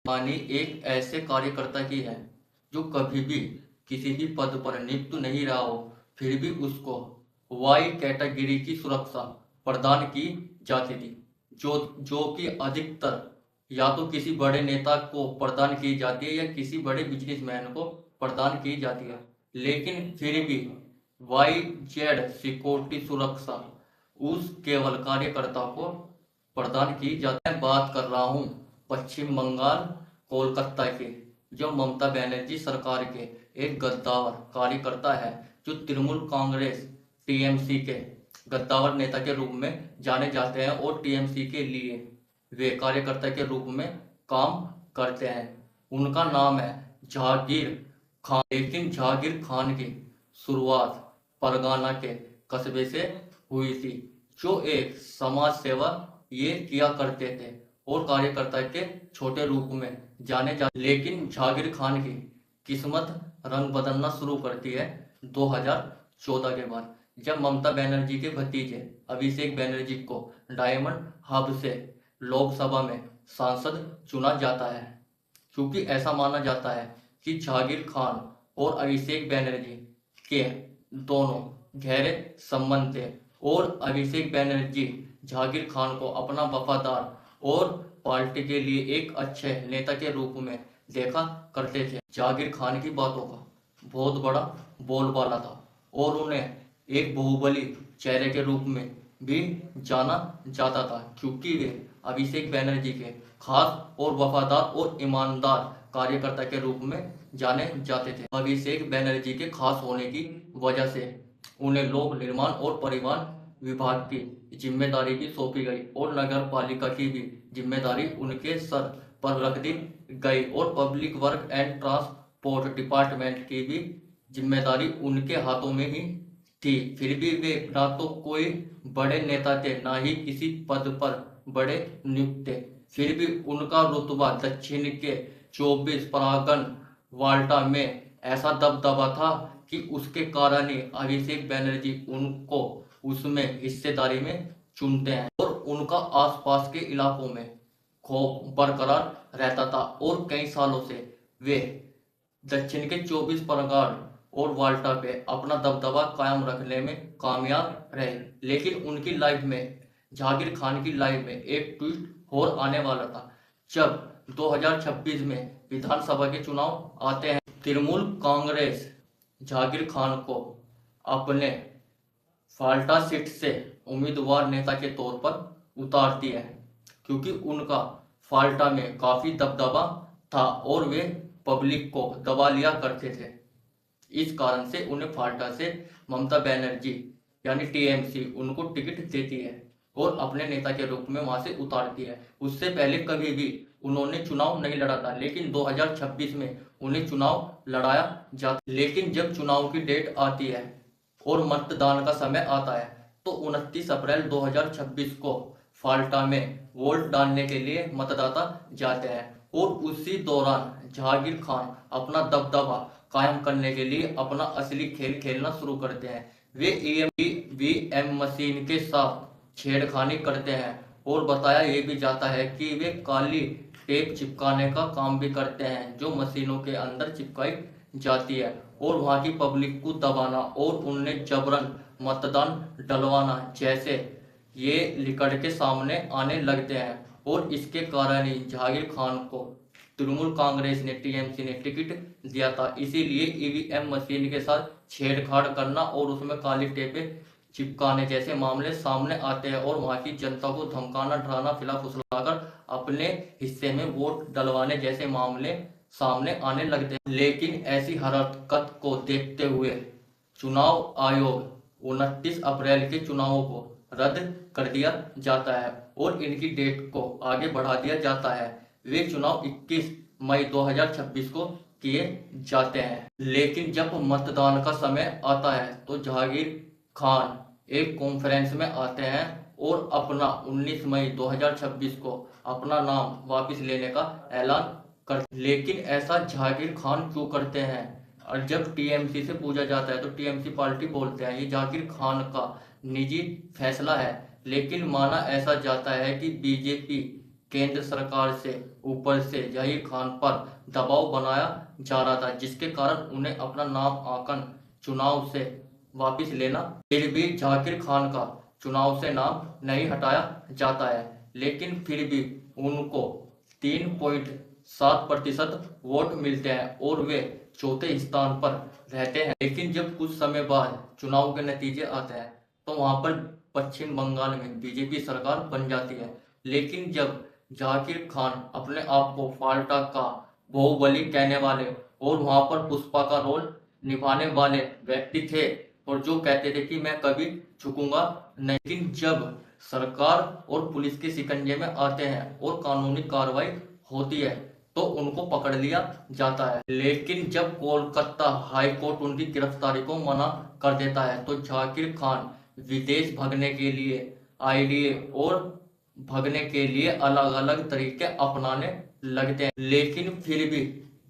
मानी एक ऐसे कार्यकर्ता की है जो कभी भी किसी भी पद पर नियुक्त नहीं रहा हो, फिर भी उसको वाई कैटेगरी की सुरक्षा प्रदान की जाती थी, जो जो कि अधिकतर या तो किसी बड़े नेता को प्रदान की जाती है या किसी बड़े बिजनेसमैन को प्रदान की जाती है। लेकिन फिर भी वाई जेड सिक्योरिटी सुरक्षा उस केवल कार्यकर्ता को प्रदान की जाती है। बात कर रहा हूँ पश्चिम बंगाल कोलकाता के, जो ममता बनर्जी सरकार के एक गद्दार कार्यकर्ता है, जो तृणमूल कांग्रेस टीएमसी के गद्दार नेता के रूप में जाने जाते हैं और टीएमसी के लिए वे कार्यकर्ता के रूप में काम करते हैं। उनका नाम है जहांगीर खान। लेकिन जहांगीर खान की शुरुआत परगाना के कस्बे से हुई थी, जो एक समाज सेवा ये किया करते थे और कार्यकर्ता के छोटे रूप में जाने जाते। लेकिन जहांगीर खान की किस्मत रंग बदलना शुरू करती है 2014 के बाद, जब ममता बनर्जी के भतीजे अभिषेक बनर्जी को डायमंड हब से लोकसभा में सांसद चुना जाता है। क्योंकि ऐसा माना जाता है कि जहांगीर खान और अभिषेक बनर्जी के दोनों गहरे संबंध थे और अभिषेक बनर्जी जहांगीर खान को अपना वफादार और पार्टी के लिए एक अच्छे नेता के रूप में देखा करते थे। जहांगीर खान की बातों का बहुत बड़ा बोलबाला था और उन्हें एक बाहुबली चेहरे के रूप में भी जाना जाता था, क्योंकि वे अभिषेक बनर्जी के खास और वफादार और ईमानदार कार्यकर्ता के रूप में जाने जाते थे। अभिषेक बनर्जी के खास होने की वजह से उन्हें लोक निर्माण और परिवहन विभाग की जिम्मेदारी भी सौंपी गई और नगर पालिका की भी जिम्मेदारी उनके सर पर रख दी गई और public work and transport department की भी जिम्मेदारी उनके हाथों में ही थी। फिर भी वे ना तो कोई बड़े नेता थे, ना ही किसी पद पर बड़े नियुक्त थे। फिर भी उनका रुतबा दक्षिण के 24 परगना वाल्टा में ऐसा दबदबा था कि उसके कारण ही अभिषेक बनर्जी उनको उसमें हिस्सेदारी में चुनते हैं और उनका आसपास के इलाकों में खौफ बरकरार रहता था और कई सालों से वे दक्षिण के 24 परगना और वाल्टा पे अपना दबदबा कायम रखने में कामयाब रहे। लेकिन उनकी लाइफ में, जहांगीर खान की लाइफ में एक ट्विस्ट और आने वाला था, जब 2026 में विधानसभा के चुनाव आते हैं। तृणमूल कांग्रेस जहांगीर खान को अपने फाल्टा सीट से उम्मीदवार नेता के तौर पर उतारती है, क्योंकि उनका फाल्टा में काफी दबदबा था और वे पब्लिक को दबा लिया करते थे। इस कारण से उन्हें फाल्टा से ममता बनर्जी यानी टीएमसी उनको टिकट देती है और अपने नेता के रूप में वहां से उतारती है। उससे पहले कभी भी उन्होंने चुनाव नहीं लड़ा था, लेकिन 2026 में उन्हें चुनाव लड़ाया जाता। लेकिन जब चुनाव की डेट आती है और मतदान का समय आता है, तो 29 अप्रैल 2026 को फाल्टा में वोट डालने के लिए मतदाता जाते हैं और उसी दौरान जहांगीर खान अपना दबदबा कायम करने के लिए अपना असली खेल खेलना शुरू करते हैं। वे ईवीएम मशीन के साथ छेड़खानी करते हैं और बताया ये भी जाता है कि वे काली टेप चिपकाने का काम भी करते हैं, जो मशीनों के अंदर चिपकाई जाती है और वहां की पब्लिक को दबाना और उन्हें जबरन मतदान डलवाना जैसे ये लिकड़ के सामने आने लगते हैं। और इसके कारण ही जहांगीर खान को तृणमूल कांग्रेस ने, टीएमसी ने टिकट दिया था। इसीलिए ईवीएम मशीन के साथ छेड़छाड़ करना और उसमें काली टेपे चिपकाने जैसे मामले सामने आते हैं और वहां की जनता को धमकाना, डराना, फुसलाकर अपने हिस्से में वोट डलवाने जैसे मामले सामने आने लगते हैं। लेकिन ऐसी हरकत को देखते हुए चुनाव आयोग 29 अप्रैल के चुनावों को रद्द कर दिया जाता है और इनकी डेट को आगे बढ़ा दिया जाता है। वे चुनाव 21 मई 2026 को किए जाते हैं। लेकिन जब मतदान का समय आता है तो जहांगीर खान एक कॉन्फ्रेंस में आते हैं और अपना 19 मई 2026 को अपना नाम वापस लेने का ऐलान करते। लेकिन ऐसा जहांगीर खान क्यों करते हैं? और जब टीएमसी से पूछा जाता है तो टीएमसी पार्टी बोलते हैं ये जहांगीर खान का निजी फैसला है। लेकिन माना ऐसा जाता है कि बीजेपी केंद्र सरकार से ऊपर से जहीर खान पर दबाव बनाया जा रहा था, जिसके कारण उन्हें अपना नामांकन चुनाव से वापस लेना। फिर भी जाकिर खान का चुनाव से नाम नहीं हटाया जाता है, लेकिन फिर भी उनको 3.7% वोट मिलते हैं और वे चौथे स्थान पर रहते हैं। लेकिन जब कुछ समय बाद चुनाव के नतीजे आते हैं तो वहां पर पश्चिम बंगाल में बीजेपी सरकार बन जाती है। लेकिन जब जाकिर खान अपने आप को फाल्टा का बाहुबली कहने वाले और वहां पर पुष्पा का रोल निभाने वाले व्यक्ति थे और जो कहते थे कि मैं कभी झुकूंगा नहीं, लेकिन जब सरकार और पुलिस के शिकंजे में आते हैं और कानूनी कार्रवाई होती है तो उनको पकड़ लिया जाता है। लेकिन जब कोलकाता हाई कोर्ट उनकी गिरफ्तारी को मना कर देता है तो जाकिर खान विदेश भागने के लिए आईडीए और भगने के लिए अलग अलग तरीके अपनाने लगते हैं। लेकिन फिर भी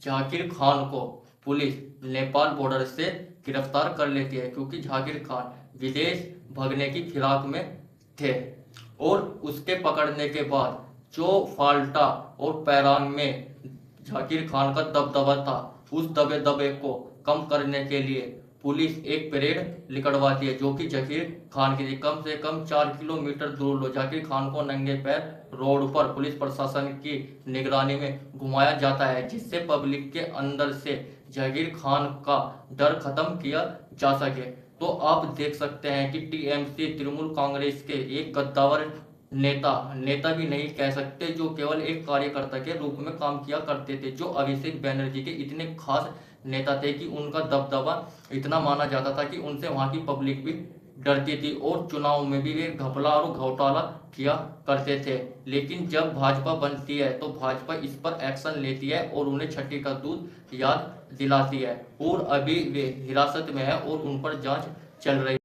जाकिर खान को पुलिस नेपाल बॉर्डर से गिरफ्तार कर लेती है, क्योंकि जाकिर खान विदेश भागने की फिराक में थे। और उसके पकड़ने के बाद जो फाल्टा और पैरांग में जाकिर खान का दबदबा था, उस दबे को कम करने के लिए पुलिस एक परेड निकलवाती है, जो कि जाकिर खान के लिए कम से कम 4 किलोमीटर दूर लो जाकिर खान को नंगे पैर रोड पर पुलिस प्रशासन की निगरानी में घुमाया जाता है, जिससे पब्लिक के अंदर से जाकिर खान का डर खत्म किया जा सके। तो आप देख सकते हैं कि टीएमसी तृणमूल कांग्रेस के एक गद्दावर नेता भी नहीं कह सकते, जो केवल एक कार्यकर्ता के रूप में काम किया करते थे, जो अभिषेक बैनर्जी के इतने खास नेता थे कि उनका दबदबा इतना माना जाता था कि उनसे वहां की पब्लिक भी डरती थी और चुनाव में भी वे घपला और घोटाला किया करते थे। लेकिन जब भाजपा बनती है तो भाजपा इस पर एक्शन लेती है और उन्हें छठी का दूध याद दिलाती है और अभी वे हिरासत में है और उन पर जांच चल रही है।